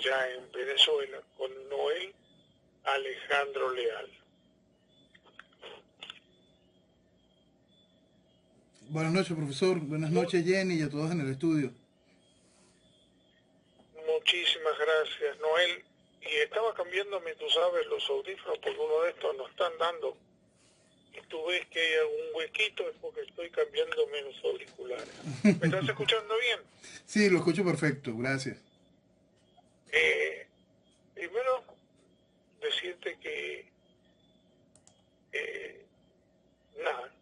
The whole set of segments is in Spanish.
allá en Venezuela con Noel Alejandro Leal. Buenas noches, profesor. Buenas noches, Jenny, y a todos en el estudio. Muchísimas gracias, Noel. Y estaba cambiándome, tú sabes, los audífonos porque uno de estos no están dando. Y tú ves que hay algún huequito, es porque estoy cambiándome los auriculares. ¿Me estás escuchando bien? Sí, lo escucho perfecto, gracias. Primero, decirte que eh, nada,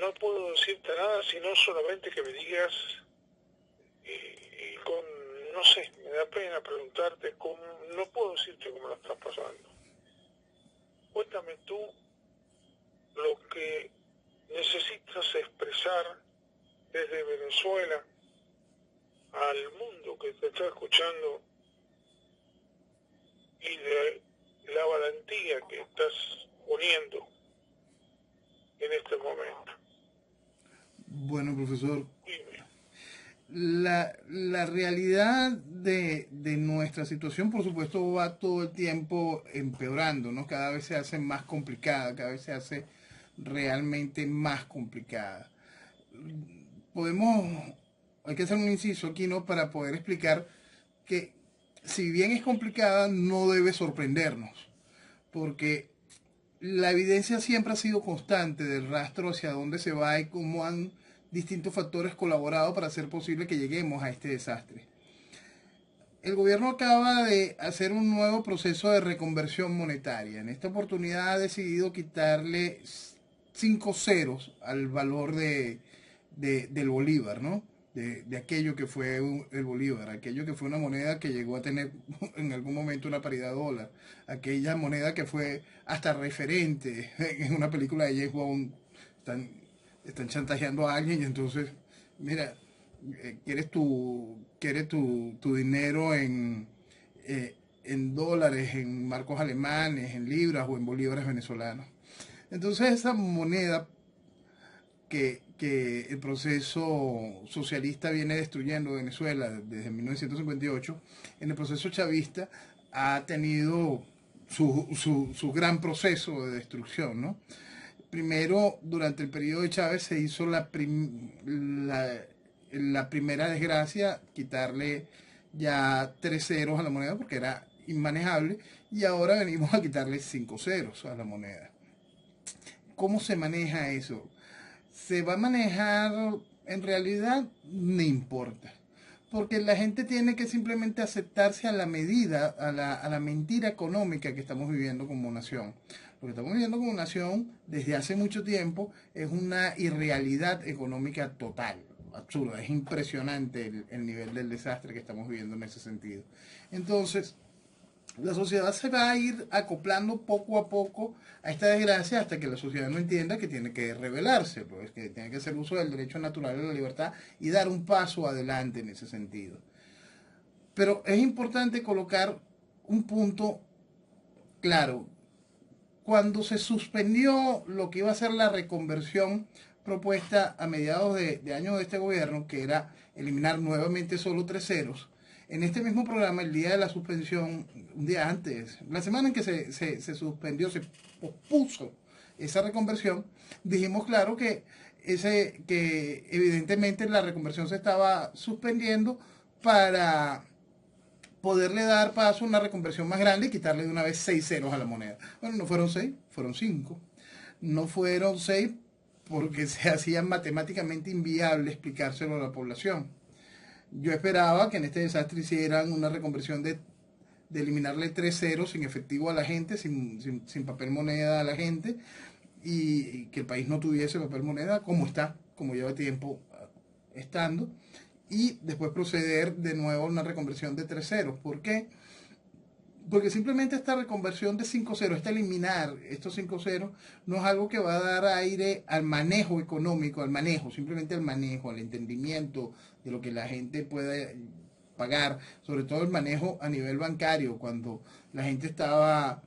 no puedo decirte nada, sino solamente que me digas, y con, no sé, me da pena preguntarte cómo, no puedo decirte cómo lo estás pasando. Cuéntame tú lo que necesitas expresar desde Venezuela al mundo que te está escuchando y de la valentía que estás poniendo en este momento. Bueno, profesor, Dime. la realidad de nuestra situación, por supuesto, va todo el tiempo empeorando, ¿no? Cada vez se hace más complicada, cada vez se hace realmente más complicada. Podemos, hay que hacer un inciso aquí, ¿no? Para poder explicar que si bien es complicada, no debe sorprendernos, porque la evidencia siempre ha sido constante del rastro hacia dónde se va y cómo han distintos factores colaborado para hacer posible que lleguemos a este desastre. El gobierno acaba de hacer un nuevo proceso de reconversión monetaria. En esta oportunidad ha decidido quitarle 5 ceros al valor del bolívar, ¿no? De aquello que fue el bolívar, aquello que fue una moneda que llegó a tener en algún momento una paridad dólar, aquella moneda que fue hasta referente en una película de James Bond. Están chantajeando a alguien y entonces, mira, quieres tu dinero en dólares, en marcos alemanes, en libras o en bolívares venezolanos. Entonces esa moneda que el proceso socialista viene destruyendo Venezuela desde 1958, en el proceso chavista ha tenido su gran proceso de destrucción, ¿no? Primero, durante el periodo de Chávez se hizo la primera desgracia, quitarle ya 3 ceros a la moneda porque era inmanejable, y ahora venimos a quitarle 5 ceros a la moneda. ¿Cómo se maneja eso? Se va a manejar, en realidad no importa, porque la gente tiene que simplemente aceptarse a la medida, a la mentira económica que estamos viviendo como nación. Lo que estamos viviendo como nación desde hace mucho tiempo es una irrealidad económica total, absurda. Es impresionante el nivel del desastre que estamos viviendo en ese sentido. Entonces, la sociedad se va a ir acoplando poco a poco a esta desgracia hasta que la sociedad no entienda que tiene que rebelarse, pues, que tiene que hacer uso del derecho natural a la libertad y dar un paso adelante en ese sentido. Pero es importante colocar un punto claro. Cuando se suspendió lo que iba a ser la reconversión propuesta a mediados de año de este gobierno, que era eliminar nuevamente solo 3 ceros, en este mismo programa, el día de la suspensión, un día antes, la semana en que se suspendió, se pospuso esa reconversión, dijimos claro que evidentemente la reconversión se estaba suspendiendo para poderle dar paso a una reconversión más grande y quitarle de una vez 6 ceros a la moneda. Bueno, no fueron 6, fueron 5. No fueron 6 porque se hacía matemáticamente inviable explicárselo a la población. Yo esperaba que en este desastre hicieran una reconversión de eliminarle 3 ceros sin efectivo a la gente, sin papel moneda a la gente, y que el país no tuviese papel moneda como está, como lleva tiempo estando, y después proceder de nuevo a una reconversión de 3 ceros. ¿Por qué? Porque simplemente esta reconversión de 5 ceros, este eliminar estos 5 ceros, no es algo que va a dar aire al manejo económico, al manejo, simplemente al manejo, al entendimiento de lo que la gente puede pagar, sobre todo el manejo a nivel bancario, cuando la gente estaba,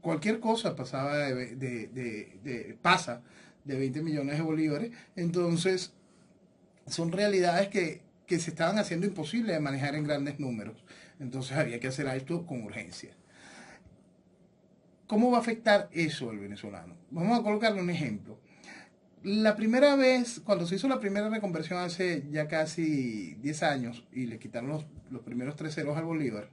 cualquier cosa pasaba pasa de 20 millones de bolívares. Entonces son realidades que que se estaban haciendo imposibles de manejar en grandes números. Entonces había que hacer esto con urgencia. ¿Cómo va a afectar eso al venezolano? Vamos a colocarle un ejemplo. La primera vez, cuando se hizo la primera reconversión hace ya casi 10 años y le quitaron los primeros 3 ceros al bolívar,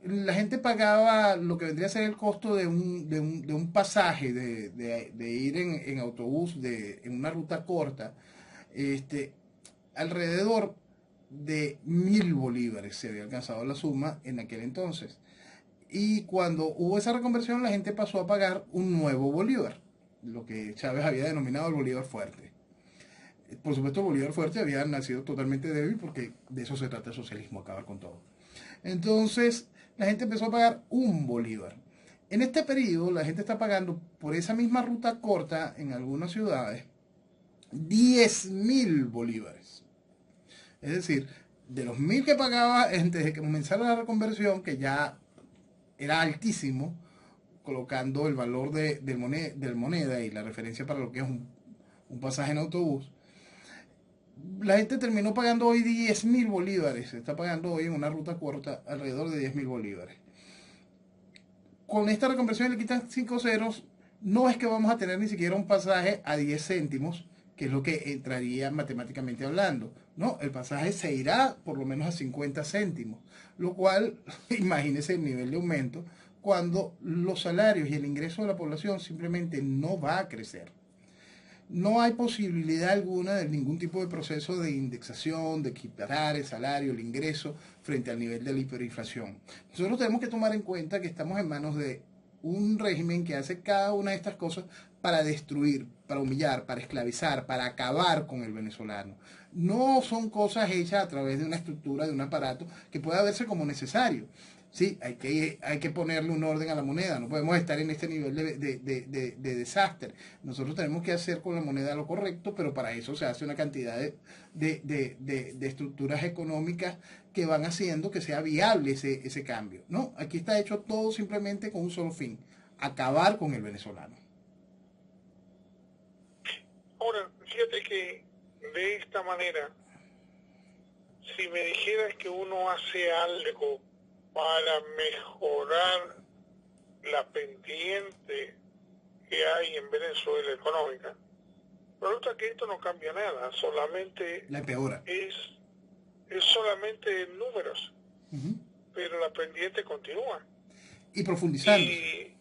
la gente pagaba lo que vendría a ser el costo de un pasaje, de ir en autobús, en una ruta corta, este, alrededor de 1.000 bolívares se había alcanzado la suma en aquel entonces. Y cuando hubo esa reconversión, la gente pasó a pagar un nuevo bolívar, lo que Chávez había denominado el bolívar fuerte. Por supuesto, el bolívar fuerte había nacido totalmente débil porque de eso se trata el socialismo, acabar con todo. Entonces, la gente empezó a pagar un bolívar. En este periodo, la gente está pagando por esa misma ruta corta en algunas ciudades 10.000 bolívares. Es decir, de los 1.000 que pagaba antes de que comenzara la reconversión, que ya era altísimo, colocando el valor del moneda y la referencia para lo que es un pasaje en autobús, la gente terminó pagando hoy 10.000 bolívares. Se está pagando hoy en una ruta corta alrededor de 10.000 bolívares. Con esta reconversión le quitan 5 ceros. No es que vamos a tener ni siquiera un pasaje a 10 céntimos, que es lo que entraría matemáticamente hablando. No, el pasaje se irá por lo menos a 50 céntimos. Lo cual, imagínese el nivel de aumento cuando los salarios y el ingreso de la población simplemente no va a crecer. No hay posibilidad alguna de ningún tipo de proceso de indexación, de equiparar el salario, el ingreso frente al nivel de la hiperinflación. Nosotros tenemos que tomar en cuenta que estamos en manos de un régimen que hace cada una de estas cosas para destruir, para humillar, para esclavizar, para acabar con el venezolano. No son cosas hechas a través de una estructura, de un aparato que pueda verse como necesario. Sí, hay que ponerle un orden a la moneda, no podemos estar en este nivel de desastre. Nosotros tenemos que hacer con la moneda lo correcto, pero para eso se hace una cantidad de estructuras económicas que van haciendo que sea viable ese cambio. No, aquí está hecho todo simplemente con un solo fin, acabar con el venezolano. Ahora, fíjate que de esta manera, si me dijeras que uno hace algo para mejorar la pendiente que hay en Venezuela económica, resulta que esto no cambia nada, solamente La empeora. es solamente números, pero la pendiente continúa. Y profundizándose. Y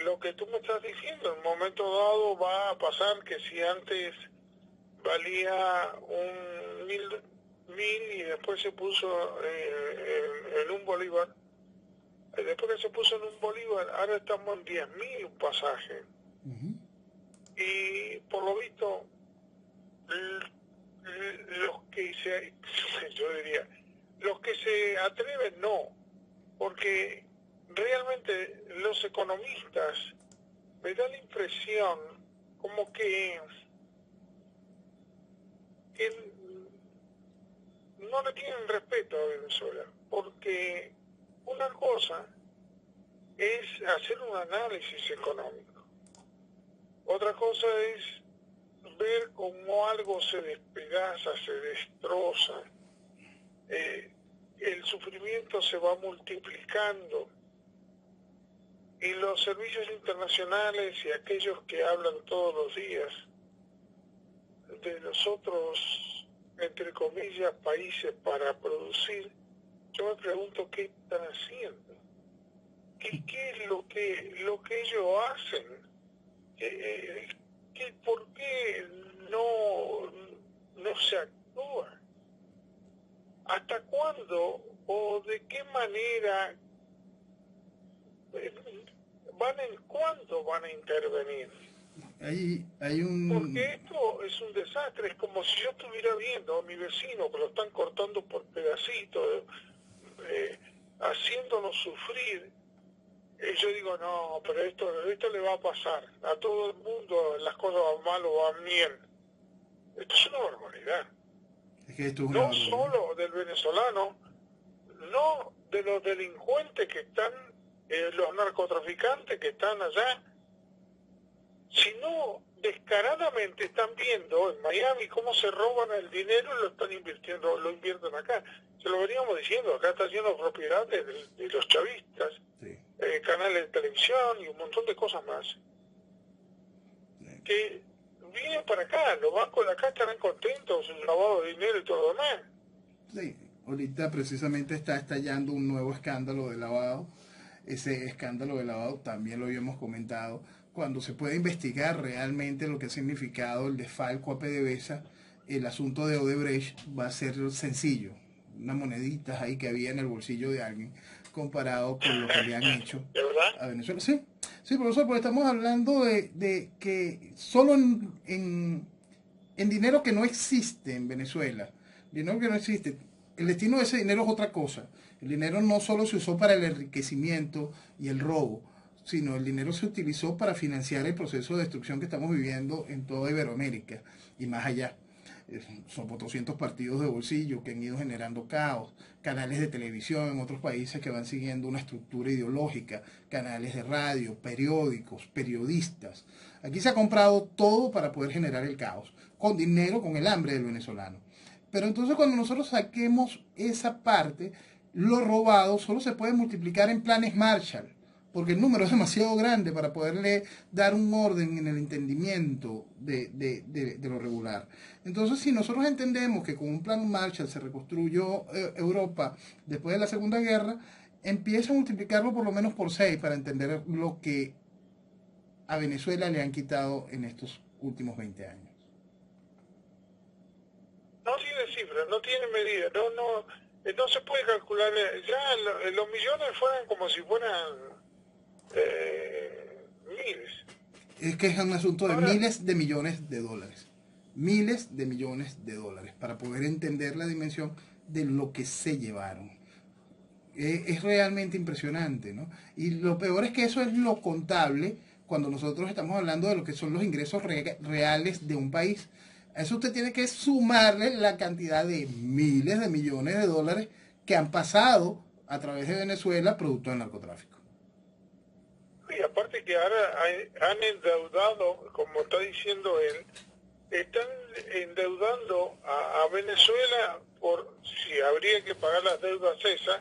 lo que tú me estás diciendo, en un momento dado va a pasar que si antes valía un mil y después se puso en un bolívar, después que se puso en un bolívar, ahora estamos en 10.000 un pasaje. Y por lo visto, los que yo diría, los que se atreven no, porque realmente los economistas me da la impresión como que no le tienen respeto a Venezuela, porque una cosa es hacer un análisis económico, otra cosa es ver cómo algo se despedaza, se destroza, el sufrimiento se va multiplicando y los servicios internacionales y aquellos que hablan todos los días de los otros, entre comillas, países para producir, yo me pregunto qué están haciendo, qué es lo que ellos hacen, por qué no se actúa, hasta cuándo o de qué manera cuándo van a intervenir. Porque esto es un desastre, es como si yo estuviera viendo a mi vecino que lo están cortando por pedacitos, haciéndonos sufrir. Yo digo, no, pero esto le va a pasar. A todo el mundo las cosas van mal o van bien. Esto es una barbaridad. Es que esto es una no barbaridad. Solo del venezolano, no de los delincuentes que están, los narcotraficantes que están allá, sino descaradamente están viendo en Miami cómo se roban el dinero y lo están invirtiendo, lo invierten acá. Se lo veníamos diciendo, acá está lleno de propiedad de los chavistas, Sí. canales de televisión y un montón de cosas más. Sí. Que vienen para acá, los bancos de acá estarán contentos, el lavado de dinero y todo lo demás. Sí, ahorita precisamente está estallando un nuevo escándalo de lavado. Ese escándalo de lavado también lo habíamos comentado. Cuando se puede investigar realmente lo que ha significado el desfalco a PDVSA, el asunto de Odebrecht va a ser sencillo. Unas moneditas ahí que había en el bolsillo de alguien comparado con lo que le han hecho ¿De verdad? a Venezuela. Sí, sí, profesor, porque estamos hablando de que solo en dinero que no existe en Venezuela, dinero que no existe, el destino de ese dinero es otra cosa. El dinero no solo se usó para el enriquecimiento y el robo, sino el dinero se utilizó para financiar el proceso de destrucción que estamos viviendo en toda Iberoamérica y más allá. Son 200 partidos de bolsillo que han ido generando caos, canales de televisión en otros países que van siguiendo una estructura ideológica, canales de radio, periódicos, periodistas. Aquí se ha comprado todo para poder generar el caos, con dinero, con el hambre del venezolano. Pero entonces cuando nosotros saquemos esa parte, lo robado solo se puede multiplicar en planes Marshall, porque el número es demasiado grande para poderle dar un orden en el entendimiento de lo regular. Entonces, si nosotros entendemos que con un plan Marshall se reconstruyó Europa después de la Segunda Guerra, empieza a multiplicarlo por lo menos por 6 para entender lo que a Venezuela le han quitado en estos últimos 20 años. No tiene cifras, no tiene medida, no se puede calcular. Ya los millones fueran como si fueran miles. Es que es un asunto de Ahora, miles de millones de dólares. Miles de millones de dólares para poder entender la dimensión de lo que se llevaron. Es realmente impresionante, ¿no? Y lo peor es que eso es lo contable cuando nosotros estamos hablando de lo que son los ingresos reales de un país. A eso usted tiene que sumarle la cantidad de miles de millones de dólares que han pasado a través de Venezuela producto del narcotráfico. y aparte que ahora han endeudado, como está diciendo él, están endeudando a Venezuela por, si habría que pagar las deudas esas,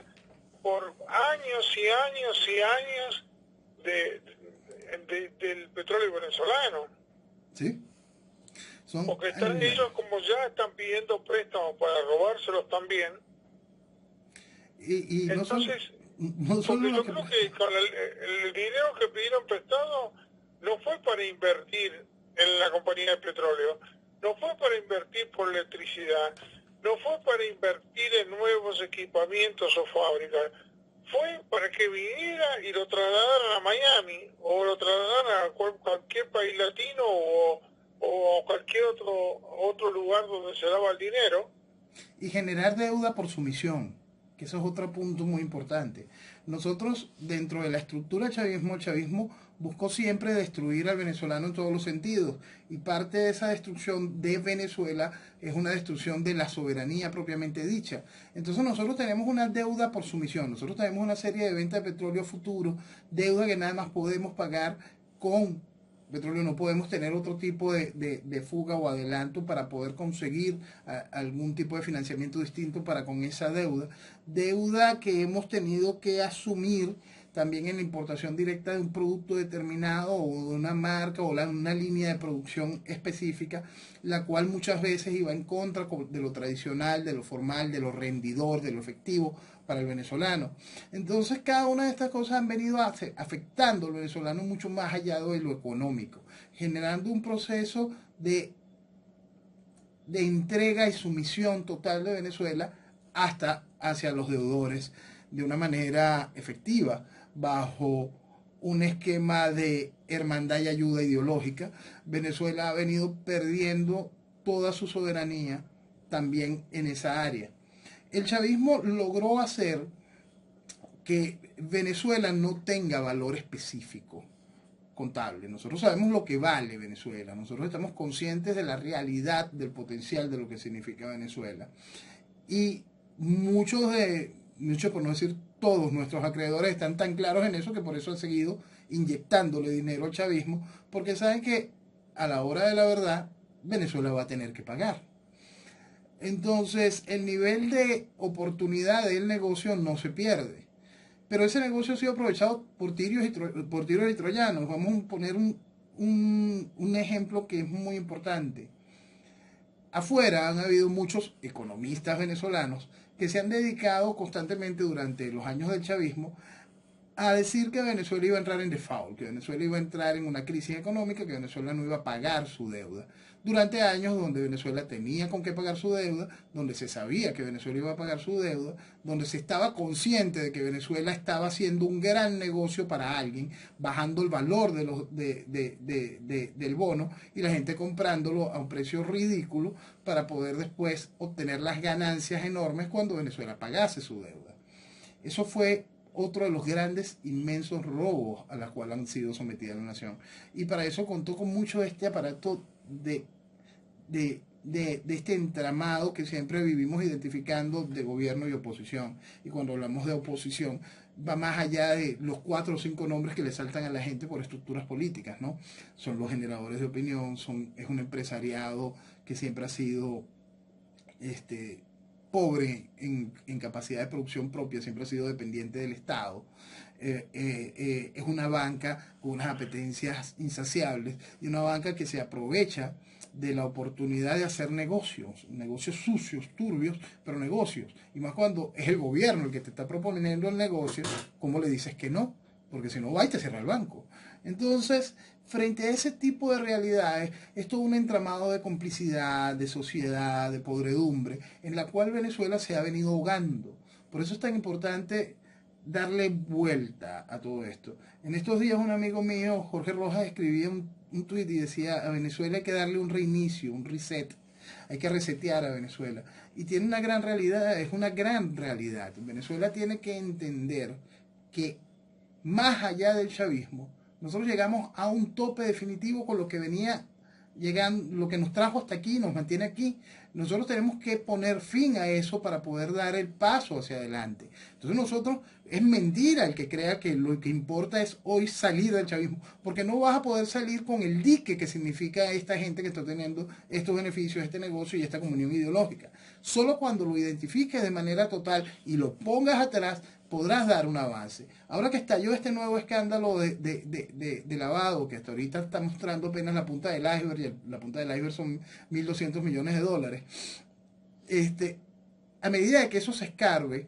por años y años y años del petróleo venezolano. ¿Sí? Son Porque están ellos, como ya están pidiendo préstamos para robárselos también. Y Entonces, no solo porque lo yo que... creo que con el dinero que pidieron prestado no fue para invertir en la compañía de petróleo, no fue para invertir por electricidad, no fue para invertir en nuevos equipamientos o fábricas, fue para que viniera y lo trasladaran a Miami o lo trasladaran a cualquier país latino o cualquier otro lugar donde se daba el dinero. Y generar deuda por sumisión, que eso es otro punto muy importante. Nosotros, dentro de la estructura del chavismo, el chavismo buscó siempre destruir al venezolano en todos los sentidos. Y parte de esa destrucción de Venezuela es una destrucción de la soberanía propiamente dicha. Entonces nosotros tenemos una deuda por sumisión. Nosotros tenemos una serie de ventas de petróleo futuro, deuda que nada más podemos pagar con petróleo. No podemos tener otro tipo de fuga o adelanto para poder conseguir algún tipo de financiamiento distinto para con esa deuda que hemos tenido que asumir también en la importación directa de un producto determinado o de una marca o una línea de producción específica, la cual muchas veces iba en contra de lo tradicional, de lo formal, de lo rendidor, de lo efectivo para el venezolano. Entonces cada una de estas cosas han venido afectando al venezolano mucho más allá de lo económico, generando un proceso de entrega y sumisión total de Venezuela hasta hacia los deudores de una manera efectiva, bajo un esquema de hermandad y ayuda ideológica. Venezuela ha venido perdiendo toda su soberanía también en esa área. El chavismo logró hacer que Venezuela no tenga valor específico contable. Nosotros sabemos lo que vale Venezuela, nosotros estamos conscientes de la realidad, del potencial de lo que significa Venezuela. Y muchos, por no decir todos nuestros acreedores están tan claros en eso que por eso han seguido inyectándole dinero al chavismo, porque saben que a la hora de la verdad, Venezuela va a tener que pagar. Entonces, el nivel de oportunidad del negocio no se pierde. Pero ese negocio ha sido aprovechado por tiros y troyanos. Vamos a poner un ejemplo que es muy importante. Afuera han habido muchos economistas venezolanos que se han dedicado constantemente durante los años del chavismo a decir que Venezuela iba a entrar en default, que Venezuela iba a entrar en una crisis económica, que Venezuela no iba a pagar su deuda. Durante años donde Venezuela tenía con qué pagar su deuda, donde se sabía que Venezuela iba a pagar su deuda, donde se estaba consciente de que Venezuela estaba haciendo un gran negocio para alguien, bajando el valor del bono y la gente comprándolo a un precio ridículo para poder después obtener las ganancias enormes cuando Venezuela pagase su deuda. Eso fue otro de los grandes, inmensos robos a los cuales han sido sometidas la nación. Y para eso contó con mucho de este aparato de este entramado que siempre vivimos identificando de gobierno y oposición. Y cuando hablamos de oposición, va más allá de los 4 o 5 nombres que le saltan a la gente por estructuras políticas, ¿no? Son los generadores de opinión, es un empresariado que siempre ha sido pobre en capacidad de producción propia, siempre ha sido dependiente del Estado. Es una banca con unas apetencias insaciables y una banca que se aprovecha de la oportunidad de hacer negocios, negocios sucios, turbios, pero negocios. Y más cuando es el gobierno el que te está proponiendo el negocio, ¿cómo le dices que no? Porque si no va y te cierra el banco. Entonces, frente a ese tipo de realidades, es todo un entramado de complicidad, de sociedad, de podredumbre, en la cual Venezuela se ha venido ahogando. Por eso es tan importante darle vuelta a todo esto. En estos días un amigo mío, Jorge Rojas, escribía un tuit y decía, a Venezuela hay que darle un reinicio, un reset. Hay que resetear a Venezuela. Y tiene una gran realidad, es una gran realidad. Venezuela tiene que entender que más allá del chavismo, nosotros llegamos a un tope definitivo con lo que venía llegando, lo que nos trajo hasta aquí, nos mantiene aquí. Nosotros tenemos que poner fin a eso para poder dar el paso hacia adelante. Entonces nosotros, es mentira el que crea que lo que importa es hoy salir del chavismo, porque no vas a poder salir con el dique que significa esta gente que está teniendo estos beneficios, este negocio y esta comunión ideológica. Solo cuando lo identifiques de manera total y lo pongas atrás, podrás dar un avance. Ahora que estalló este nuevo escándalo de lavado, que hasta ahorita está mostrando apenas la punta del iceberg, y la punta del iceberg son 1.200 millones de dólares, a medida de que eso se escarbe,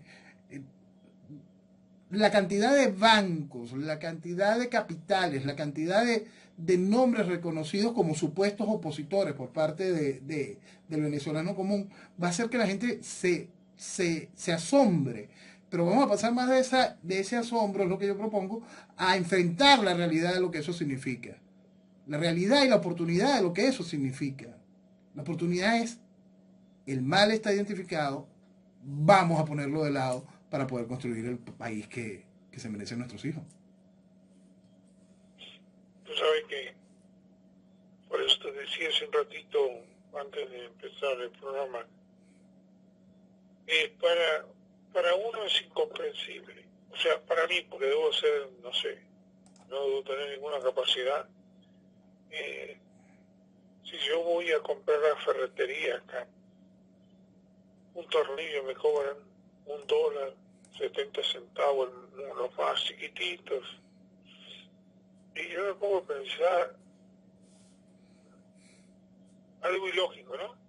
la cantidad de bancos, la cantidad de capitales, la cantidad de nombres reconocidos como supuestos opositores por parte del venezolano común, va a hacer que la gente se asombre. Pero vamos a pasar más de ese asombro, es lo que yo propongo, a enfrentar la realidad de lo que eso significa. La realidad y la oportunidad de lo que eso significa. La oportunidad es, el mal está identificado, vamos a ponerlo de lado para poder construir el país que se merecen nuestros hijos. Tú sabes que, por eso te decía hace un ratito, antes de empezar el programa, para uno es incomprensible. O sea, para mí, porque debo ser, no sé, no debo tener ninguna capacidad. Si yo voy a comprar a la ferretería acá, un tornillo me cobran $1, 70 centavos, los más chiquititos. Y yo me pongo a pensar algo ilógico, ¿no?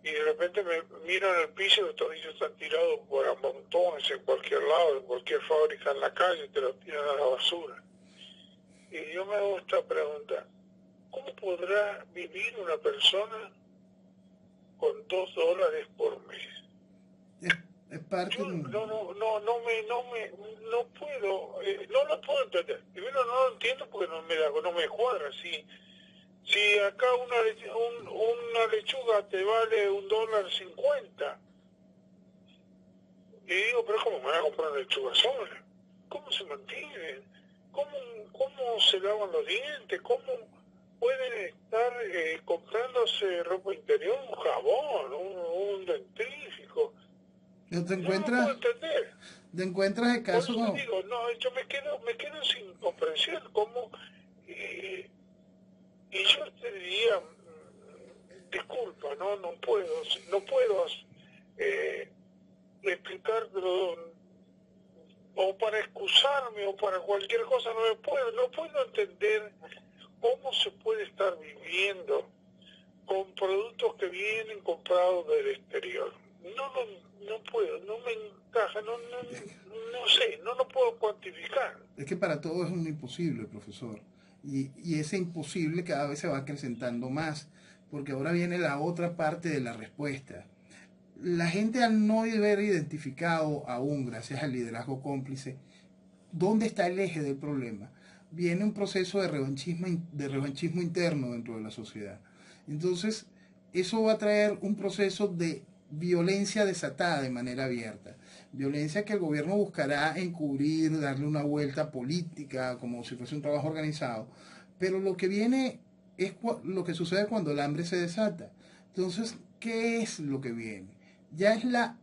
Y de repente me miro en el piso y los tornillos están tirados por a montones en cualquier lado, en cualquier fábrica en la calle, te los tiran a la basura. Y yo me hago esta pregunta, ¿cómo podrá vivir una persona con $2 por mes? Es parte Yo no puedo, no lo puedo entender. Primero no lo entiendo porque no me cuadra. Si acá una lechuga te vale $1.50, y digo, pero ¿cómo me van a comprar una lechuga sola? ¿Cómo se mantienen? ¿Cómo se lavan los dientes? ¿Cómo pueden estar comprándose ropa interior, un jabón, un dentífrico? Te No lo encuentras, puedo entender. te encuentras el Por caso eso como, digo, no, yo me quedo sin comprensión. ¿Cómo? Y yo te diría, disculpa, no puedo explicártelo, o para excusarme o para cualquier cosa, no puedo entender cómo se puede estar viviendo con productos que vienen comprados del exterior. No puedo, no me encaja, no sé, no lo puedo cuantificar. Es que para todo es un imposible, profesor. Y ese imposible cada vez se va acrecentando más, porque ahora viene la otra parte de la respuesta. La gente, al no haber identificado aún, gracias al liderazgo cómplice, dónde está el eje del problema, viene un proceso de revanchismo interno dentro de la sociedad. Entonces, eso va a traer un proceso de violencia desatada de manera abierta. Violencia que el gobierno buscará encubrir, darle una vuelta política, como si fuese un trabajo organizado. Pero lo que viene es lo que sucede cuando el hambre se desata. Entonces, ¿qué es lo que viene? Ya es la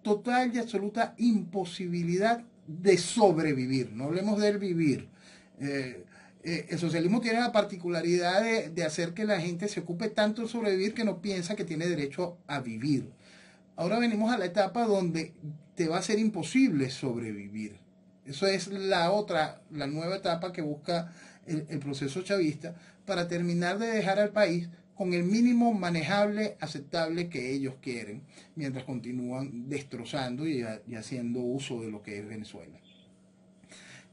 total y absoluta imposibilidad de sobrevivir. No hablemos del vivir. El socialismo tiene la particularidad de hacer que la gente se ocupe tanto de sobrevivir que no piensa que tiene derecho a vivir. Ahora venimos a la etapa donde te va a ser imposible sobrevivir. Eso es la nueva etapa que busca el proceso chavista para terminar de dejar al país con el mínimo manejable, aceptable que ellos quieren, mientras continúan destrozando y haciendo uso de lo que es Venezuela.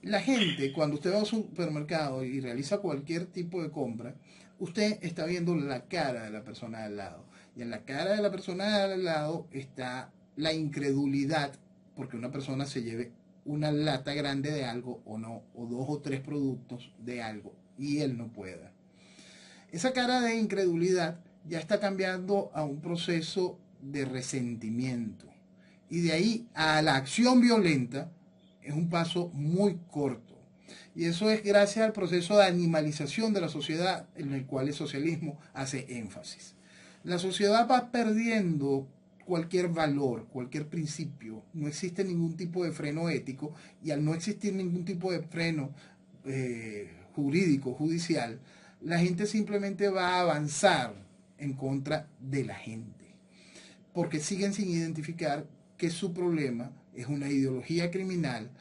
La gente, cuando usted va a un supermercado y realiza cualquier tipo de compra, usted está viendo la cara de la persona de al lado. Y en la cara de la persona de al lado está la incredulidad, porque una persona se lleve una lata grande de algo o no, o 2 o 3 productos de algo, y él no pueda. Esa cara de incredulidad ya está cambiando a un proceso de resentimiento. Y de ahí a la acción violenta es un paso muy corto. Y eso es gracias al proceso de animalización de la sociedad en el cual el socialismo hace énfasis. La sociedad va perdiendo cualquier valor, cualquier principio. No existe ningún tipo de freno ético, y al no existir ningún tipo de freno jurídico, judicial, la gente simplemente va a avanzar en contra de la gente, porque siguen sin identificar que su problema es una ideología criminal,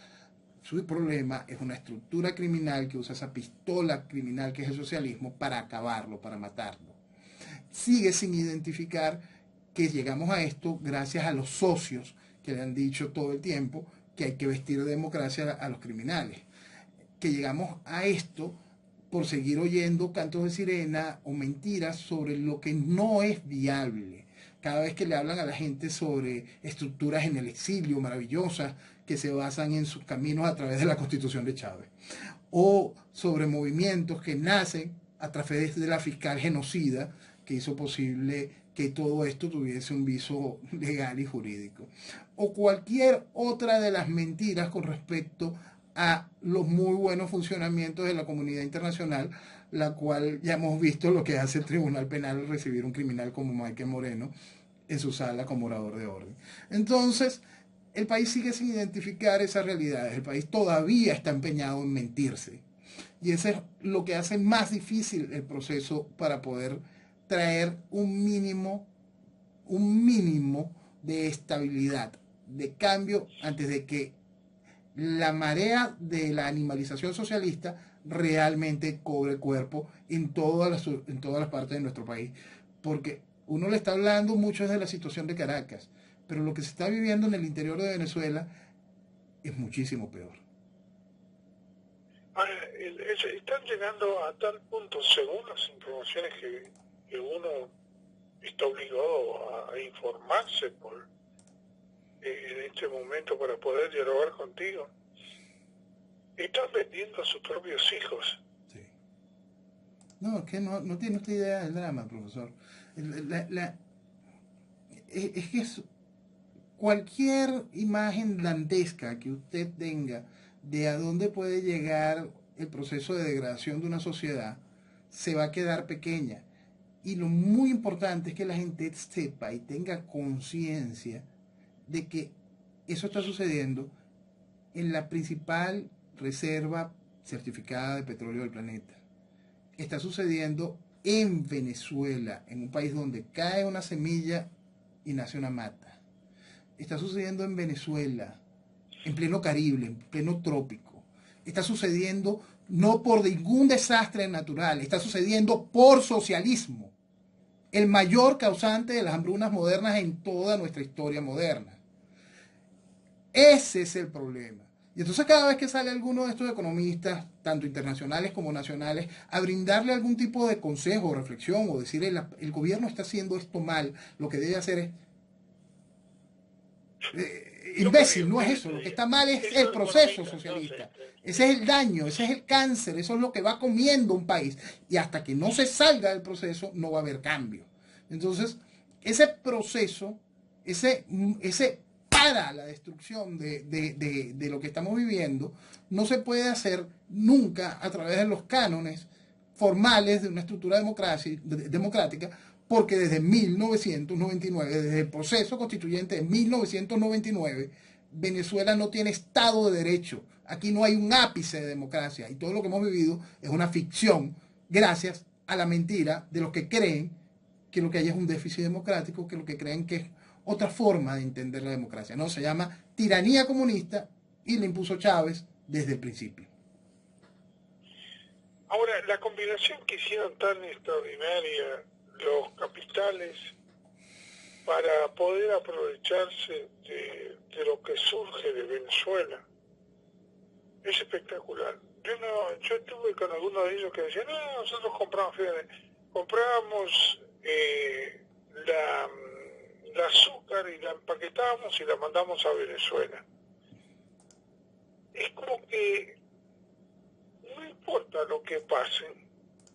su problema es una estructura criminal que usa esa pistola criminal que es el socialismo para acabarlo, para matarlo. Sigue sin identificar que llegamos a esto gracias a los socios que le han dicho todo el tiempo que hay que vestir de democracia a los criminales. Que llegamos a esto por seguir oyendo cantos de sirena o mentiras sobre lo que no es viable. Cada vez que le hablan a la gente sobre estructuras en el exilio maravillosas que se basan en sus caminos a través de la Constitución de Chávez, o sobre movimientos que nacen a través de la fiscal genocida que hizo posible que todo esto tuviese un viso legal y jurídico, o cualquier otra de las mentiras con respecto a los muy buenos funcionamientos de la comunidad internacional, la cual ya hemos visto lo que hace el Tribunal Penal al recibir un criminal como Michael Moreno en su sala como orador de orden. Entonces, el país sigue sin identificar esas realidades. El país todavía está empeñado en mentirse. Y eso es lo que hace más difícil el proceso para poder traer un mínimo de estabilidad, de cambio, antes de que la marea de la animalización socialista realmente cobre cuerpo en todas las partes de nuestro país. Porque uno le está hablando mucho de la situación de Caracas, pero lo que se está viviendo en el interior de Venezuela es muchísimo peor. Están llegando a tal punto, según las informaciones que uno está obligado a informarse en este momento para poder dialogar contigo, están vendiendo a sus propios hijos. Sí. No, es que no tiene usted idea del drama, profesor. Es que cualquier imagen dantesca que usted tenga de a dónde puede llegar el proceso de degradación de una sociedad se va a quedar pequeña. Y lo muy importante es que la gente sepa y tenga conciencia de que eso está sucediendo en la principal reserva certificada de petróleo del planeta. Está sucediendo en Venezuela, en un país donde cae una semilla y nace una mata. Está sucediendo en Venezuela, en pleno Caribe, en pleno trópico. Está sucediendo no por ningún desastre natural, está sucediendo por socialismo, el mayor causante de las hambrunas modernas en toda nuestra historia moderna. Ese es el problema. Y entonces cada vez que sale alguno de estos economistas, tanto internacionales como nacionales, a brindarle algún tipo de consejo o reflexión o decirle el gobierno está haciendo esto mal, lo que debe hacer es imbécil, no es eso. Lo que está mal es el proceso socialista. Ese es el daño, ese es el cáncer, eso es lo que va comiendo un país. Y hasta que no se salga del proceso, no va a haber cambio. Entonces, ese proceso, ese para la destrucción de lo que estamos viviendo, no se puede hacer nunca a través de los cánones formales de una estructura democrática, porque desde 1999, desde el proceso constituyente de 1999, Venezuela no tiene Estado de Derecho. Aquí no hay un ápice de democracia y todo lo que hemos vivido es una ficción gracias a la mentira de los que creen que lo que hay es un déficit democrático, que lo que creen que es otra forma de entender la democracia. No, se llama tiranía comunista y la impuso Chávez desde el principio. Ahora, la combinación que hicieron tan extraordinaria los capitales para poder aprovecharse de lo que surge de Venezuela es espectacular. Yo estuve con algunos de ellos que decían, no, nosotros compramos, fíjate, compramos la azúcar y la empaquetamos y la mandamos a Venezuela. Es como que no importa lo que pase,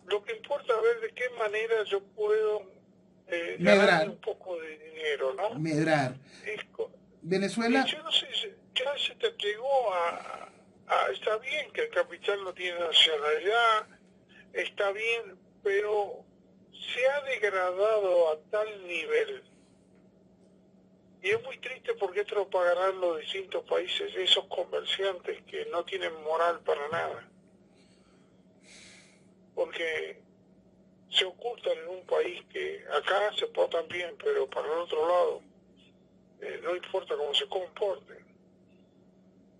lo que importa es ver de qué manera yo puedo ganar un poco de dinero, ¿no? Medrar. Venezuela... Yo no sé, ya se te llegó está bien que el capital no tiene nacionalidad, está bien, pero se ha degradado a tal nivel. Y es muy triste porque esto lo pagarán los distintos países, esos comerciantes que no tienen moral para nada. Porque se ocultan en un país que acá se portan bien, pero para el otro lado no importa cómo se comporten.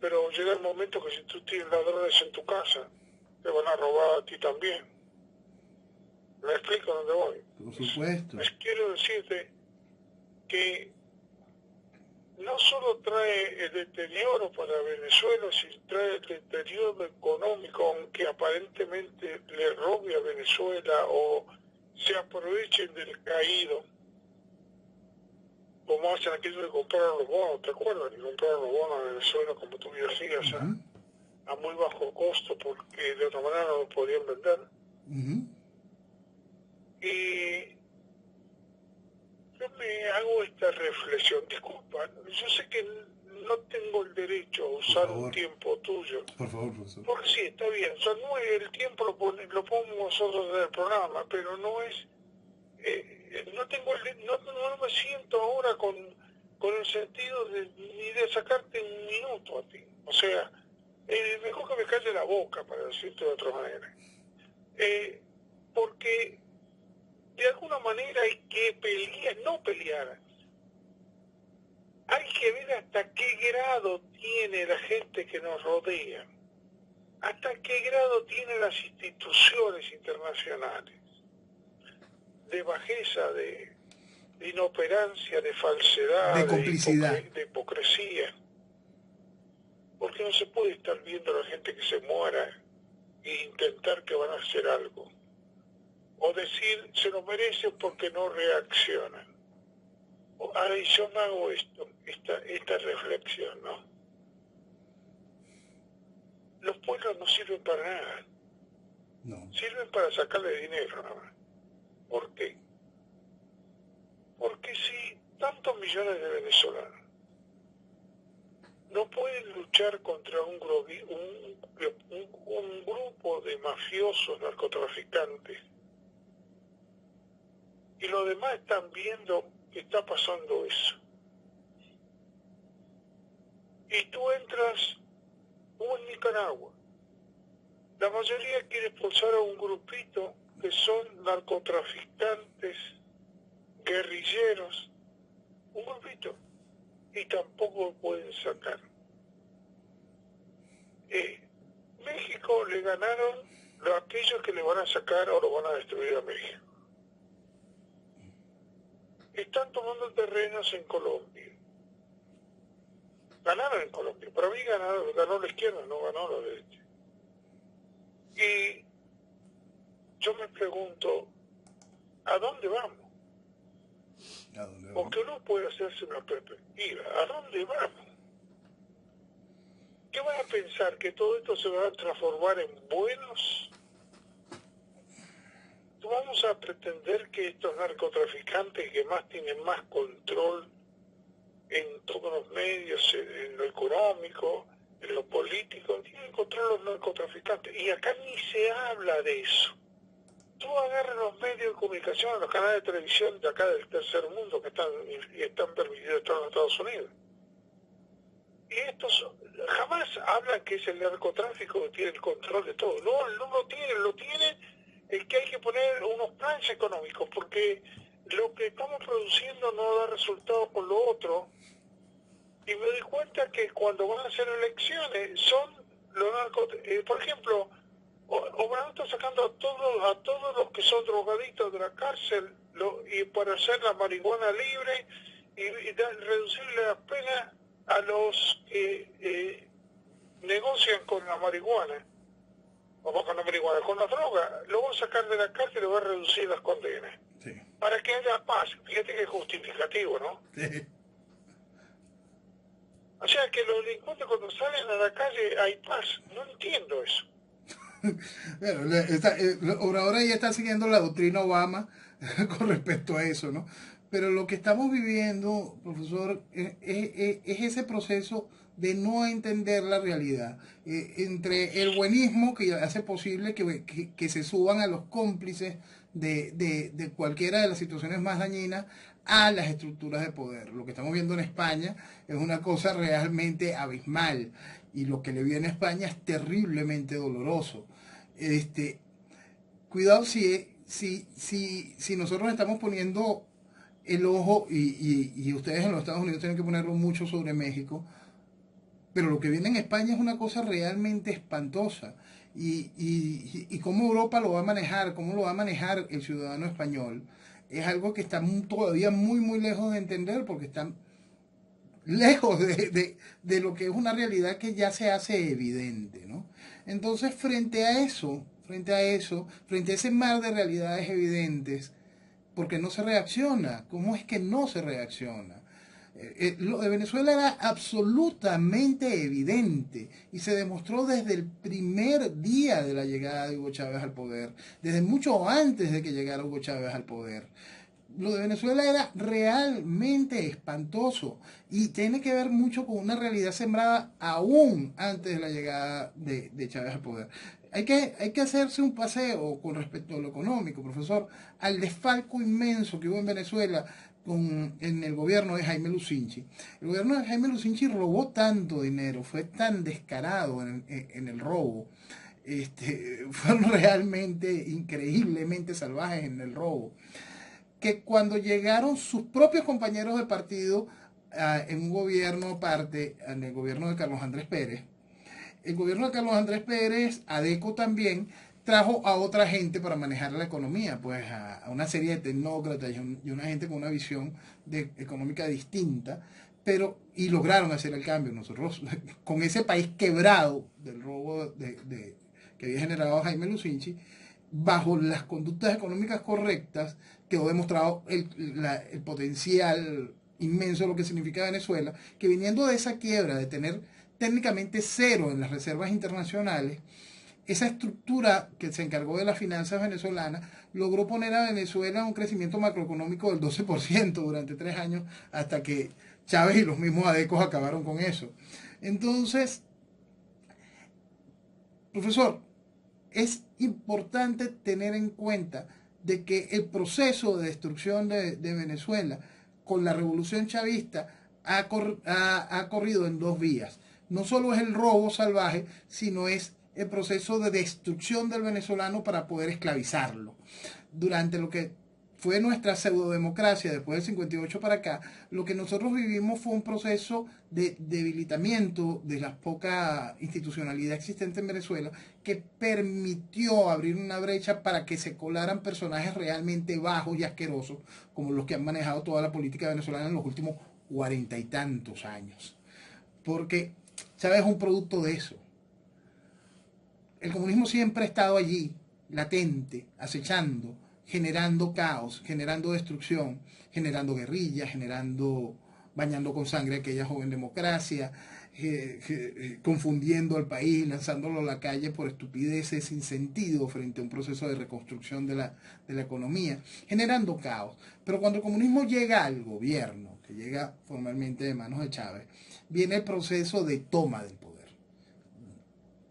Pero llega el momento que si tú tienes ladrones en tu casa, te van a robar a ti también. ¿Me explico dónde voy? Por supuesto. Quiero decirte que no solo trae el deterioro para Venezuela, sino trae el deterioro económico, aunque aparentemente le robe a Venezuela o se aprovechen del caído, como hacen aquellos que compraron los bonos, ¿te acuerdas? Que compraron los bonos a Venezuela, como tú ya decías, a muy bajo costo, porque de otra manera no los podían vender. Y yo me hago esta reflexión, disculpa, yo sé que no tengo el derecho a usar un tiempo tuyo. Por favor, profesor. Porque sí, está bien, o sea, no es el tiempo lo ponemos nosotros en el programa, pero no es, no tengo no me siento ahora con el sentido ni de sacarte un minuto a ti. O sea, mejor que me calle la boca, para decirte de otra manera. Porque de alguna manera hay que pelear. Hay que ver hasta qué grado tiene la gente que nos rodea, hasta qué grado tienen las instituciones internacionales, de bajeza, de inoperancia, de falsedad, de complicidad, de hipocresía. Porque no se puede estar viendo a la gente que se muera e intentar que van a hacer algo. O decir, se lo merecen porque no reaccionan. Ahora yo no hago esta reflexión, ¿no? Los pueblos no sirven para nada. No. Sirven para sacarle dinero, nada más. ¿Por qué? Porque si tantos millones de venezolanos no pueden luchar contra un grupo de mafiosos narcotraficantes y los demás están viendo que está pasando eso, y tú entras como en Nicaragua, la mayoría quiere expulsar a un grupito que son narcotraficantes, guerrilleros, un grupito, y tampoco lo pueden sacar. México le ganaron a aquellos que le van a sacar o lo van a destruir a México. Están tomando terrenos en Colombia. Ganaron en Colombia. Para mí ganó la izquierda, no ganó la derecha. Y yo me pregunto, ¿a dónde vamos? ¿A dónde vamos? Porque uno puede hacerse una perspectiva. ¿A dónde vamos? ¿Qué van a pensar? ¿Que todo esto se va a transformar en buenos? ¿Vamos a pretender que estos narcotraficantes que más tienen más control en todos los medios, en lo económico, en lo político, tienen control los narcotraficantes? Y acá ni se habla de eso. Tú agarras los medios de comunicación, los canales de televisión de acá del tercer mundo que están permitidos en todos los Estados Unidos. Y estos jamás hablan que es el narcotráfico que tiene el control de todo. No lo tiene el que hay que poner unos planes económicos, porque lo que estamos produciendo no da resultados con lo otro. Y me doy cuenta que cuando van a hacer elecciones son los narcotraficantes. Por ejemplo, Obrador está sacando a todos los que son drogadictos de la cárcel y para hacer la marihuana libre y reducirle las penas a los que negocian con la marihuana, con la droga. Lo va a sacar de la cárcel y va a reducir las condenas. Sí. Para que haya paz. Fíjate que es justificativo, ¿no? Sí. O sea que los delincuentes cuando salen a la calle hay paz. No entiendo eso. Bueno, Obrador ahí está siguiendo la doctrina Obama con respecto a eso, ¿no? Pero lo que estamos viviendo, profesor, es ese proceso de no entender la realidad. Entre el buenismo que hace posible que se suban a los cómplices de cualquiera de las situaciones más dañinas a las estructuras de poder. Lo que estamos viendo en España es una cosa realmente abismal y lo que le viene a España es terriblemente doloroso. Cuidado si nosotros estamos poniendo el ojo y ustedes en los Estados Unidos tienen que ponerlo mucho sobre México, pero lo que viene en España es una cosa realmente espantosa. Y cómo Europa lo va a manejar, cómo lo va a manejar el ciudadano español, es algo que está todavía muy lejos de entender, porque están lejos de lo que es una realidad que ya se hace evidente, ¿no? Entonces, frente a frente a ese mar de realidades evidentes, ¿por qué no se reacciona? ¿Cómo es que no se reacciona? Lo de Venezuela era absolutamente evidente y se demostró desde el primer día de la llegada de Hugo Chávez al poder, desde mucho antes de que llegara Hugo Chávez al poder. Lo de Venezuela era realmente espantoso y tiene que ver mucho con una realidad sembrada aún antes de la llegada de Chávez al poder. Hay que hacerse un paseo con respecto a lo económico, profesor, al desfalco inmenso que hubo en Venezuela en el gobierno de Jaime Lucinchi. El gobierno de Jaime Lucinchi robó tanto dinero, fue tan descarado en el robo, fueron realmente increíblemente salvajes en el robo, que cuando llegaron sus propios compañeros de partido en un gobierno aparte, en el gobierno de Carlos Andrés Pérez, el gobierno de Carlos Andrés Pérez, ADECO también, trajo a otra gente para manejar la economía, pues a una serie de tecnócratas y una gente con una visión económica distinta, y lograron hacer el cambio. Nosotros, con ese país quebrado del robo que había generado Jaime Lucinchi, bajo las conductas económicas correctas, quedó demostrado el potencial inmenso de lo que significa Venezuela, que viniendo de esa quiebra, de tener técnicamente cero en las reservas internacionales, esa estructura que se encargó de las finanzas venezolanas logró poner a Venezuela un crecimiento macroeconómico del 12% durante 3 años, hasta que Chávez y los mismos adecos acabaron con eso. Entonces, profesor, es importante tener en cuenta de que el proceso de destrucción de Venezuela con la revolución chavista ha corrido en 2 vías. No solo es el robo salvaje, sino es el proceso de destrucción del venezolano para poder esclavizarlo. Durante lo que fue nuestra pseudodemocracia después del 58 para acá, lo que nosotros vivimos fue un proceso de debilitamiento de la poca institucionalidad existente en Venezuela que permitió abrir una brecha para que se colaran personajes realmente bajos y asquerosos como los que han manejado toda la política venezolana en los últimos 40 y tantos años. Porque Chávez es un producto de eso. El comunismo siempre ha estado allí, latente, acechando, generando caos, generando destrucción, generando guerrillas, bañando con sangre aquella joven democracia, confundiendo al país, lanzándolo a la calle por estupideces sin sentido frente a un proceso de reconstrucción de la economía, generando caos. Pero cuando el comunismo llega al gobierno, que llega formalmente de manos de Chávez, viene el proceso de toma del poder.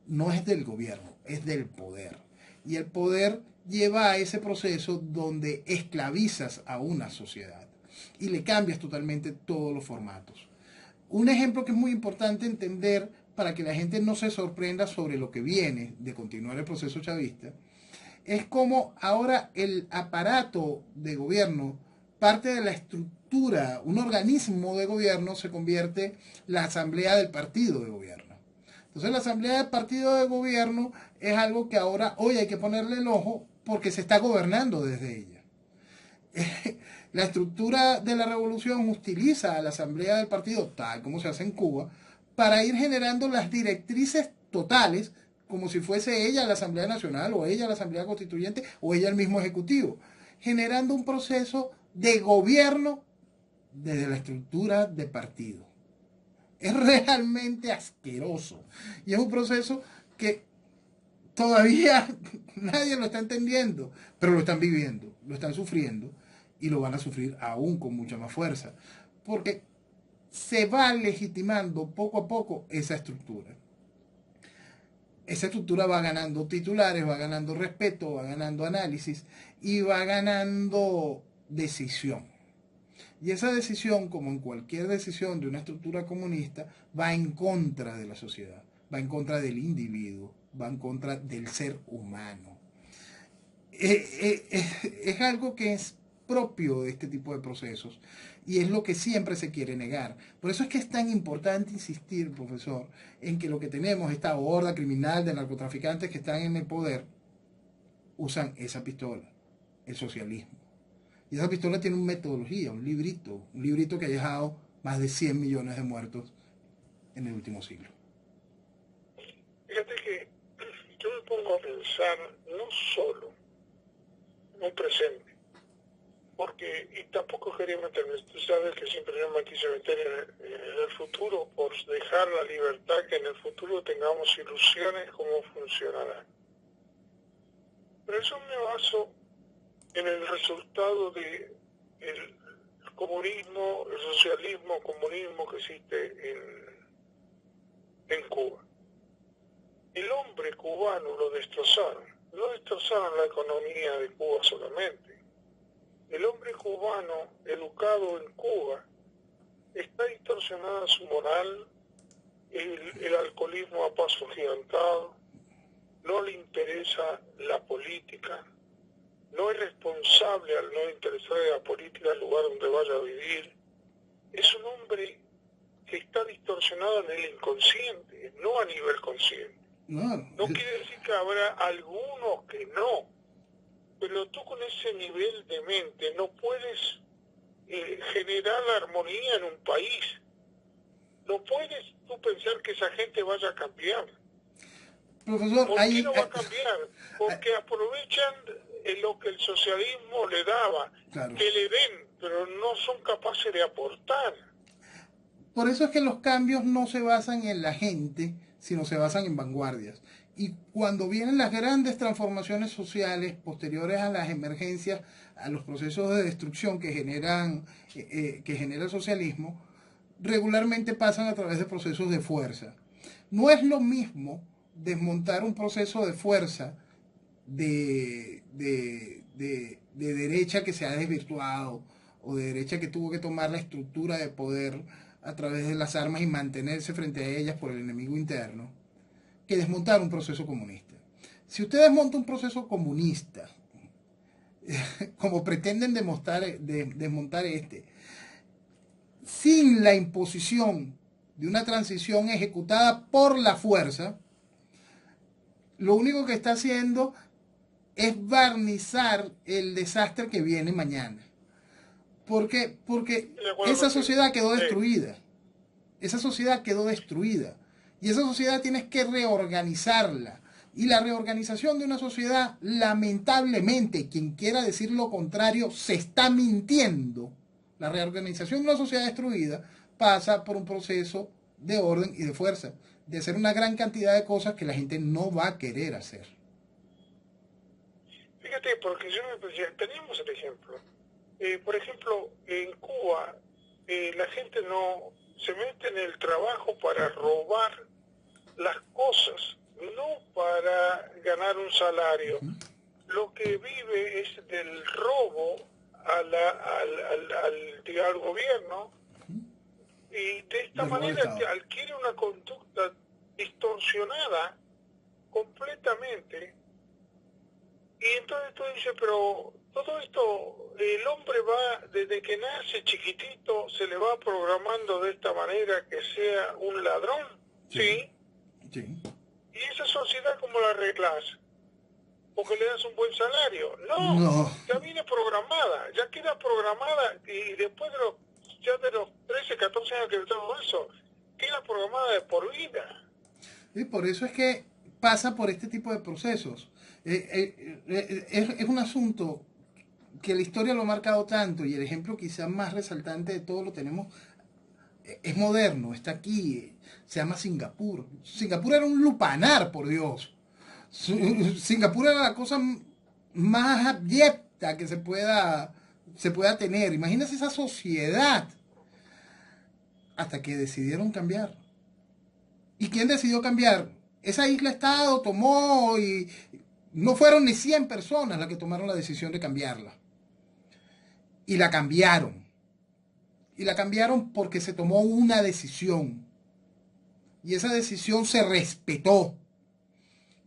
No es del gobierno, es del poder. Y el poder lleva a ese proceso donde esclavizas a una sociedad y le cambias totalmente todos los formatos. Un ejemplo que es muy importante entender para que la gente no se sorprenda sobre lo que viene de continuar el proceso chavista, es como ahora el aparato de gobierno, parte de la estructura, un organismo de gobierno se convierte la asamblea del partido de gobierno. Entonces la asamblea del partido de gobierno es algo que ahora hoy hay que ponerle el ojo porque se está gobernando desde ella. La estructura de la revolución utiliza a la asamblea del partido, tal como se hace en Cuba, para ir generando las directrices totales, como si fuese ella la Asamblea Nacional, o ella la Asamblea Constituyente, o ella el mismo Ejecutivo, generando un proceso de gobierno desde la estructura de partido. Es realmente asqueroso. Y es un proceso que todavía nadie lo está entendiendo, pero lo están viviendo, lo están sufriendo y lo van a sufrir aún con mucha más fuerza. Porque se va legitimando poco a poco esa estructura. Esa estructura va ganando titulares, va ganando respeto, va ganando análisis y va ganando decisión. Y esa decisión, como en cualquier decisión de una estructura comunista, va en contra de la sociedad, va en contra del individuo, va en contra del ser humano. Es algo que es propio de este tipo de procesos y es lo que siempre se quiere negar. Por eso es que es tan importante insistir, profesor, en que lo que tenemos, esta horda criminal de narcotraficantes que están en el poder, usan esa pistola, el socialismo. Y esa pistola tiene una metodología, un librito que ha dejado más de 100 millones de muertos en el último siglo. Fíjate que yo me pongo a pensar no solo en un presente, porque, y tampoco quería meterme, tú sabes que siempre yo me quise meter en el futuro por dejar la libertad que en el futuro tengamos ilusiones cómo funcionará. Pero eso me baso en el resultado de el comunismo, el socialismo, comunismo que existe en Cuba. El hombre cubano lo destrozaron. No destrozaron la economía de Cuba solamente. El hombre cubano educado en Cuba está distorsionada su moral, el alcoholismo a paso gigantado, no le interesa la política, no es responsable al no interesarle la política del lugar donde vaya a vivir. Es un hombre que está distorsionado en el inconsciente, no a nivel consciente. No quiere decir que habrá algunos que no, pero tú con ese nivel de mente no puedes generar la armonía en un país. No puedes tú pensar que esa gente vaya a cambiar. Profesor, ¿Por qué no va a cambiar? Porque aprovechan lo que el socialismo le daba, claro, que le den, pero no son capaces de aportar. Por eso es que los cambios no se basan en la gente, sino se basan en vanguardias. Y cuando vienen las grandes transformaciones sociales posteriores a las emergencias, a los procesos de destrucción que genera el socialismo, regularmente pasan a través de procesos de fuerza. No es lo mismo desmontar un proceso de fuerza de derecha que se ha desvirtuado o de derecha que tuvo que tomar la estructura de poder a través de las armas y mantenerse frente a ellas por el enemigo interno, que desmontar un proceso comunista. Si usted desmonta un proceso comunista, como pretenden desmontar este, sin la imposición de una transición ejecutada por la fuerza, lo único que está haciendo es barnizar el desastre que viene mañana. Porque esa sociedad quedó destruida. Esa sociedad quedó destruida. Y esa sociedad tienes que reorganizarla. Y la reorganización de una sociedad, lamentablemente, quien quiera decir lo contrario, se está mintiendo. La reorganización de una sociedad destruida pasa por un proceso de orden y de fuerza, de hacer una gran cantidad de cosas que la gente no va a querer hacer. Fíjate, porque yo teníamos el ejemplo. Por ejemplo, en Cuba, la gente no se mete en el trabajo para robar las cosas, no para ganar un salario. Lo que vive es del robo al gobierno, y de esta manera adquiere una conducta distorsionada completamente. Y entonces tú dices, pero todo esto, el hombre va, desde que nace chiquitito, se le va programando de esta manera que sea un ladrón, ¿sí? Sí. ¿Y esa sociedad cómo la arreglas? Porque le das un buen salario. No. Ya viene programada, ya queda programada, y después de los 13, 14 años que todo eso, queda programada de por vida. Y por eso es que pasa por este tipo de procesos. Es un asunto que la historia lo ha marcado tanto, y el ejemplo quizás más resaltante de todo lo tenemos, es moderno, está aquí, se llama Singapur. Singapur era un lupanar, por Dios. Singapur era la cosa más abyecta que se pueda tener. Imagínense esa sociedad, hasta que decidieron cambiar. ¿Y quién decidió cambiar? Esa isla-estado tomó, y no fueron ni 100 personas las que tomaron la decisión de cambiarla. Y la cambiaron. Y la cambiaron porque se tomó una decisión. Y esa decisión se respetó.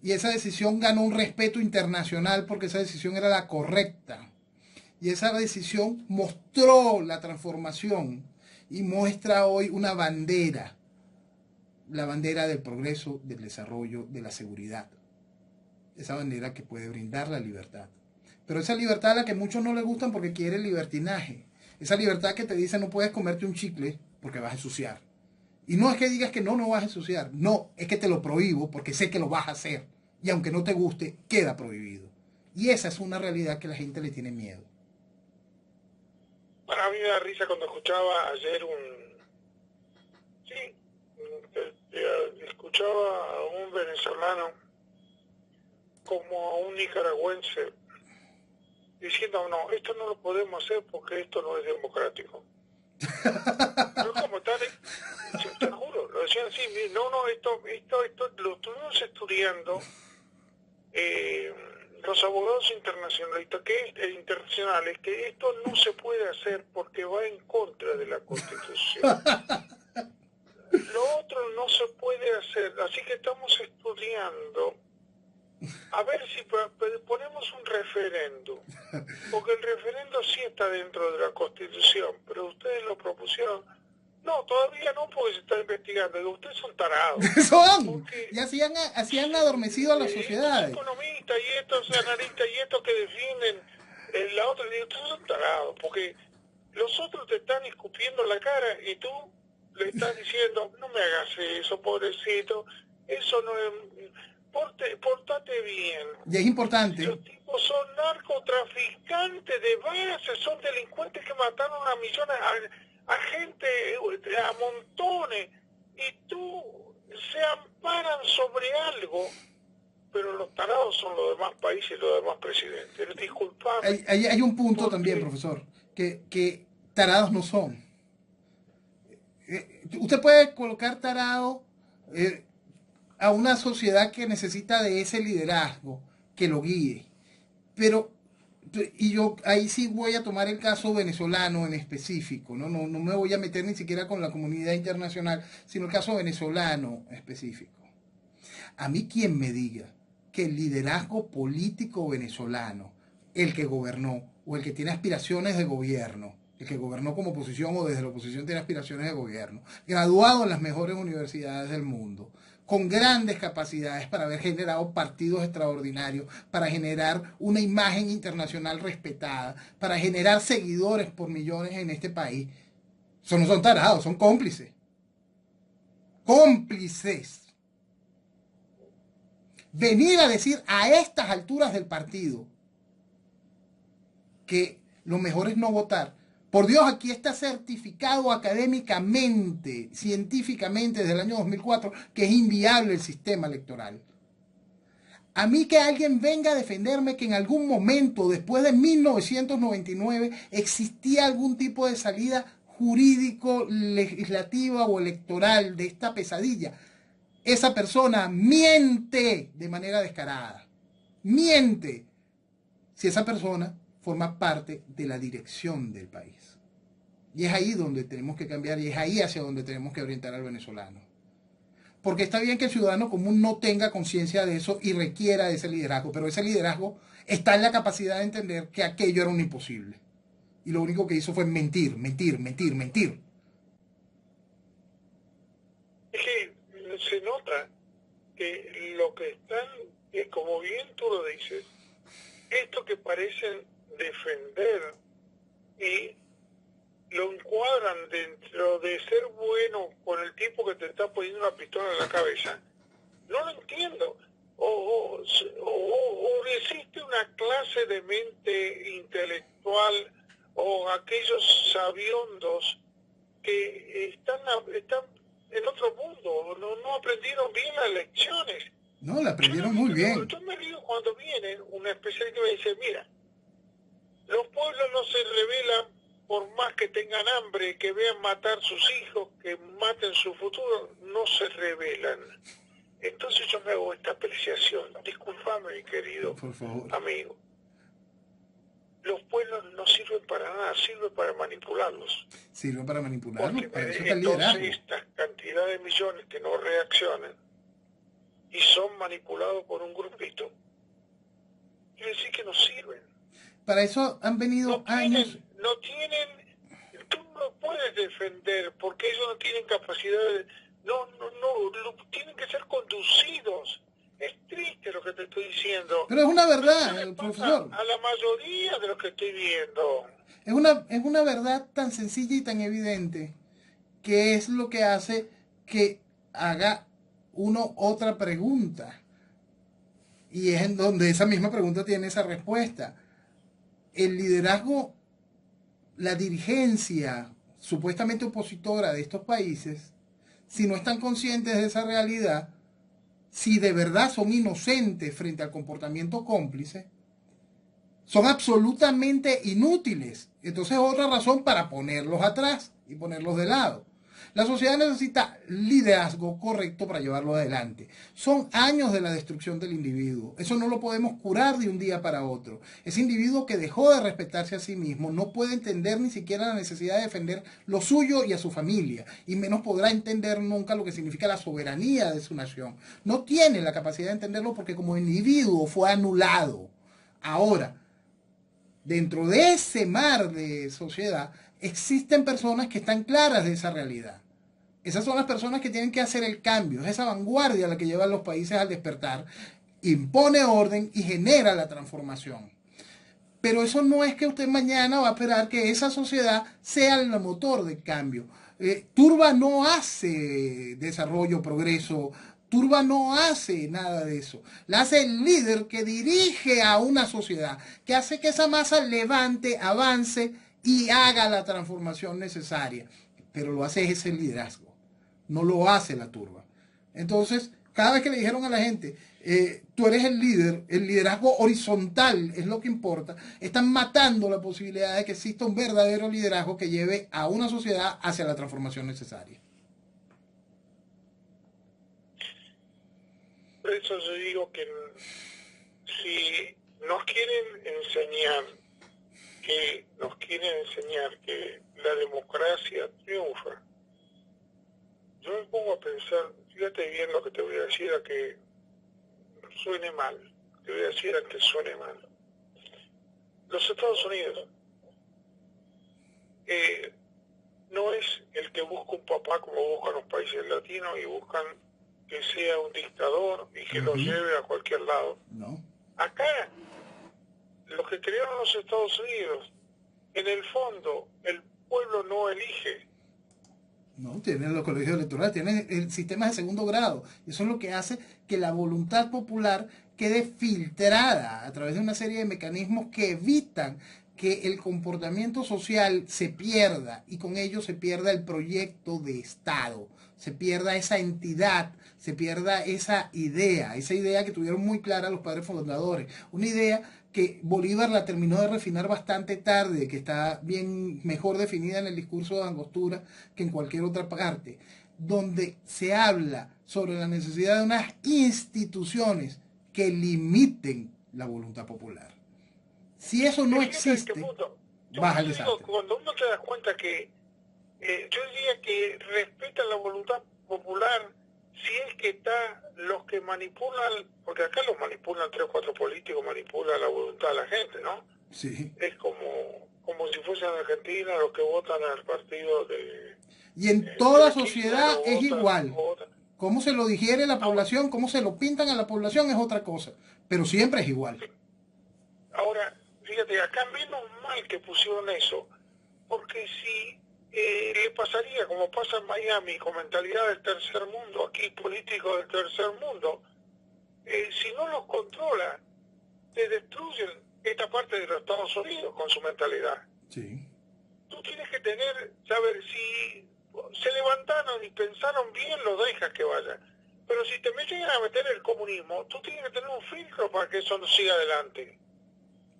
Y esa decisión ganó un respeto internacional porque esa decisión era la correcta. Y esa decisión mostró la transformación y muestra hoy una bandera. La bandera del progreso, del desarrollo, de la seguridad. Esa bandera que puede brindar la libertad. Pero esa libertad a la que muchos no les gustan porque quieren libertinaje. Esa libertad que te dice no puedes comerte un chicle porque vas a ensuciar. Y no es que digas que no vas a ensuciar. No, es que te lo prohíbo porque sé que lo vas a hacer. Y aunque no te guste, queda prohibido. Y esa es una realidad que la gente le tiene miedo. Para mí me da risa cuando escuchaba ayer escuchaba a un venezolano como a un nicaragüense diciendo, no, esto no lo podemos hacer porque esto no es democrático. Pero como tal, te juro, lo decían así, no, esto lo estuvimos estudiando los abogados internacionales, que esto no se puede hacer porque va en contra de la Constitución. Lo otro no se puede hacer, así que estamos estudiando a ver si ponemos un referéndum, porque el referéndum sí está dentro de la Constitución, pero ustedes lo propusieron. No, todavía no, porque se está investigando. Ustedes son tarados. Son. Y así han adormecido a las sociedades. Estos economistas y estos analistas y estos que defienden la otra, ustedes son tarados, porque los otros te están escupiendo la cara y tú le estás diciendo, no me hagas eso, pobrecito, eso no es... Portate bien. Y es importante. Los tipos son narcotraficantes de base, son delincuentes que mataron a millones, a gente, a montones, y tú se amparan sobre algo, pero los tarados son los demás países y los demás presidentes. Disculpame. Hay un punto también, profesor, que tarados no son. Usted puede colocar tarado a una sociedad que necesita de ese liderazgo que lo guíe, pero y yo ahí sí voy a tomar el caso venezolano en específico, no me voy a meter ni siquiera con la comunidad internacional, sino el caso venezolano específico. A mí quien me diga que el liderazgo político venezolano, el que gobernó o el que tiene aspiraciones de gobierno, el que gobernó como oposición o desde la oposición tiene aspiraciones de gobierno, graduado en las mejores universidades del mundo, con grandes capacidades para haber generado partidos extraordinarios, para generar una imagen internacional respetada, para generar seguidores por millones en este país. Eso no son tarados, son cómplices. Cómplices. Venir a decir a estas alturas del partido que lo mejor es no votar. Por Dios, aquí está certificado académicamente, científicamente desde el año 2004 que es inviable el sistema electoral. A mí que alguien venga a defenderme que en algún momento, después de 1999, existía algún tipo de salida jurídico, legislativa o electoral de esta pesadilla. Esa persona miente de manera descarada. Miente si esa persona forma parte de la dirección del país. Y es ahí donde tenemos que cambiar y es ahí hacia donde tenemos que orientar al venezolano. Porque está bien que el ciudadano común no tenga conciencia de eso y requiera de ese liderazgo, pero ese liderazgo está en la capacidad de entender que aquello era un imposible. Y lo único que hizo fue mentir, mentir, mentir, mentir. Es que se nota que lo que están, como bien tú lo dices, esto que parecen defender y lo encuadran dentro de ser bueno con el tipo que te está poniendo una pistola en la cabeza, no lo entiendo. O existe una clase de mente intelectual o aquellos sabiondos que están en otro mundo, no aprendieron bien las lecciones. No, la aprendieron muy bien. Yo me río cuando viene una especialista que me dice, mira, los pueblos no se rebelan por más que tengan hambre, que vean matar sus hijos, que maten su futuro, no se rebelan. Entonces yo me hago esta apreciación. Disculpame, mi querido amigo. Los pueblos no sirven para nada, sirven para manipularlos. Sirven para manipularlos, porque para eso está el liderazgo. Entonces esta cantidad de millones que no reaccionan y son manipulados por un grupito, quiere decir que no sirven. Para eso han venido años. No tienen, tú no puedes defender porque ellos no tienen capacidad de, no, tienen que ser conducidos. Es triste lo que te estoy diciendo. Pero es una verdad, profesor. A la mayoría de los que estoy viendo. Es una verdad tan sencilla y tan evidente que es lo que hace que haga uno otra pregunta. Y es en donde esa misma pregunta tiene esa respuesta. El liderazgo, la dirigencia supuestamente opositora de estos países, si no están conscientes de esa realidad, si de verdad son inocentes frente al comportamiento cómplice, son absolutamente inútiles. Entonces es otra razón para ponerlos atrás y ponerlos de lado. La sociedad necesita liderazgo correcto para llevarlo adelante. Son años de la destrucción del individuo. Eso no lo podemos curar de un día para otro. Ese individuo que dejó de respetarse a sí mismo no puede entender ni siquiera la necesidad de defender lo suyo y a su familia. Y menos podrá entender nunca lo que significa la soberanía de su nación. No tiene la capacidad de entenderlo porque como individuo fue anulado. Ahora, dentro de ese mar de sociedad, existen personas que están claras de esa realidad. Esas son las personas que tienen que hacer el cambio. Es esa vanguardia la que lleva a los países al despertar, impone orden y genera la transformación. Pero eso no es que usted mañana va a esperar que esa sociedad sea el motor del cambio. Turba no hace desarrollo, progreso. Turba no hace nada de eso. La hace el líder que dirige a una sociedad, que hace que esa masa levante, avance y haga la transformación necesaria. Pero lo hace ese liderazgo. No lo hace la turba. Entonces, cada vez que le dijeron a la gente, tú eres el líder, el liderazgo horizontal es lo que importa, están matando la posibilidad de que exista un verdadero liderazgo que lleve a una sociedad hacia la transformación necesaria. Por eso yo digo que si nos quieren enseñar que la democracia triunfa, yo me pongo a pensar César, fíjate bien lo que te voy a decir a que suene mal. Te voy a decir a que suene mal. Los Estados Unidos no es el que busca un papá como buscan los países latinos y buscan que sea un dictador y que lo lleve a cualquier lado. No. Acá, los que crearon los Estados Unidos, en el fondo, el pueblo no elige. No, tienen los colegios electorales, tienen el sistema de segundo grado. Eso es lo que hace que la voluntad popular quede filtrada a través de una serie de mecanismos que evitan que el comportamiento social se pierda y con ello se pierda el proyecto de Estado, se pierda esa entidad, se pierda esa idea que tuvieron muy clara los padres fundadores, una idea que Bolívar la terminó de refinar bastante tarde, que está bien mejor definida en el discurso de Angostura que en cualquier otra parte, donde se habla sobre la necesidad de unas instituciones que limiten la voluntad popular. Si eso no existe, baja el desastre. Cuando uno te das cuenta que yo diría que respetan la voluntad popular, si es que está los que manipulan, porque acá los manipulan 3 o 4 políticos, manipulan la voluntad de la gente, ¿no? Sí. Es como si fuesen en Argentina los que votan al partido de... Y en toda sociedad es igual. Cómo se lo digiere la población, cómo se lo pintan a la población es otra cosa, pero siempre es igual. Ahora, fíjate, acá menos mal que pusieron eso, porque si le pasaría como pasa en Miami, con mentalidad del tercer mundo, aquí políticos del tercer mundo, si no los controla, te destruyen esta parte de los Estados Unidos con su mentalidad. Sí. Tú tienes que saber si se levantaron y pensaron bien, lo dejas que vaya. Pero si te llegan a meter el comunismo, tú tienes que tener un filtro para que eso no siga adelante.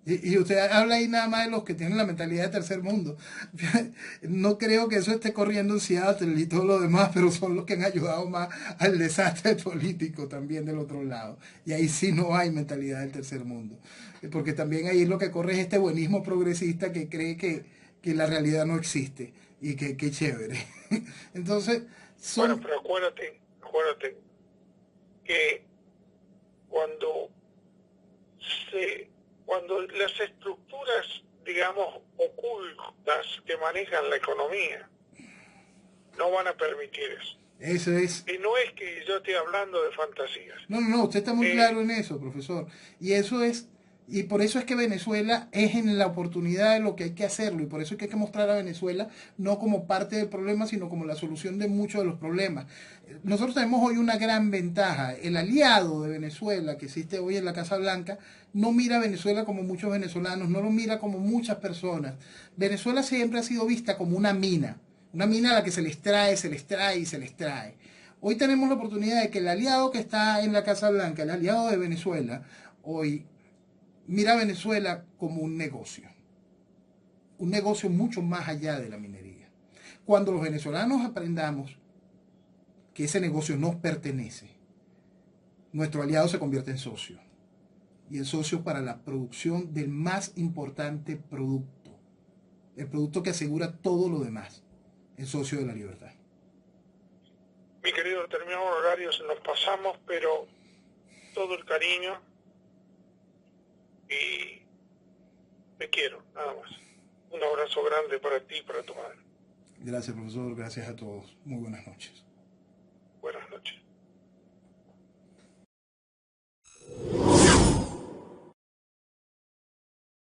Y usted habla ahí nada más de los que tienen la mentalidad de tercer mundo. No creo que eso esté corriendo en Seattle y todo lo demás, pero son los que han ayudado más al desastre político también del otro lado. Y ahí sí no hay mentalidad del tercer mundo. Porque también ahí lo que corre es este buenismo progresista que cree que la realidad no existe. Y que chévere. Entonces, Bueno, pero acuérdate que cuando las estructuras, digamos, ocultas que manejan la economía no van a permitir eso. Eso es. Y no es que yo esté hablando de fantasías. No, usted está muy claro en eso, profesor. Y eso es, y por eso es que Venezuela es en la oportunidad de lo que hay que hacerlo. Y por eso es que hay que mostrar a Venezuela no como parte del problema, sino como la solución de muchos de los problemas. Nosotros tenemos hoy una gran ventaja. El aliado de Venezuela que existe hoy en la Casa Blanca no mira a Venezuela como muchos venezolanos, no lo mira como muchas personas. Venezuela siempre ha sido vista como una mina a la que se les trae y se les trae. Hoy tenemos la oportunidad de que el aliado que está en la Casa Blanca, el aliado de Venezuela, hoy mira a Venezuela como un negocio mucho más allá de la minería. Cuando los venezolanos aprendamos que ese negocio nos pertenece, nuestro aliado se convierte en socio, y en socio para la producción del más importante producto, el producto que asegura todo lo demás, el socio de la libertad. Mi querido, terminamos el horario, nos pasamos, pero todo el cariño y te quiero, nada más. Un abrazo grande para ti y para tu madre. Gracias, profesor. Gracias a todos. Muy buenas noches.